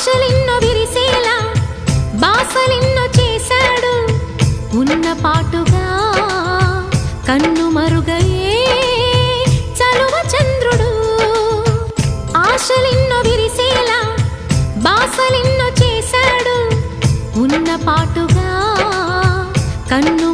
ఆశలెన్నో విరిసేలా బాసలెన్నో చేశాడు ఉన్న పాటుగా కన్ను మరుగయే చలువ చంద్రుడు ఆశలెన్నో విరిసేలా బాసలెన్నో చేశాడు ఉన్న పాటుగా కన్ను